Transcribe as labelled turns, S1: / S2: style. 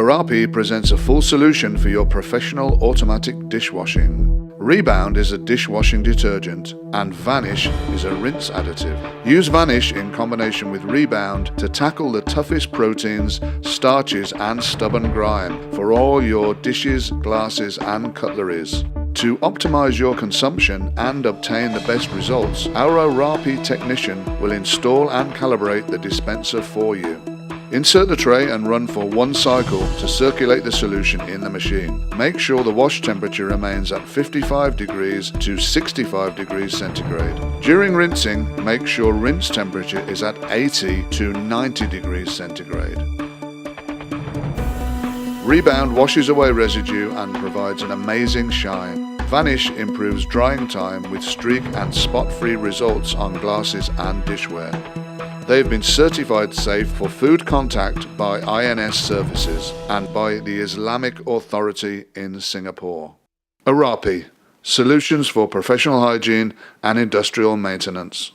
S1: ORAPI presents a full solution for your professional automatic dishwashing. REBOUND is a dishwashing detergent and VANISH is a rinse additive. Use VANISH in combination with REBOUND to tackle the toughest proteins, starches and stubborn grime for all your dishes, glasses and cutleries. To optimize your consumption and obtain the best results, our ORAPI technician will install and calibrate the dispenser for you. Insert the tray and run for 1 cycle to circulate the solution in the machine. Make sure the wash temperature remains at 55 degrees to 65 degrees centigrade. During rinsing, make sure rinse temperature is at 80 to 90 degrees centigrade. REBOUND washes away residue and provides an amazing shine. VANISH improves drying time with streak and spot-free results on glasses and dishware. They have been certified safe for food contact by INS Services and by the Islamic Authority in Singapore. ORAPI, solutions for professional hygiene and industrial maintenance.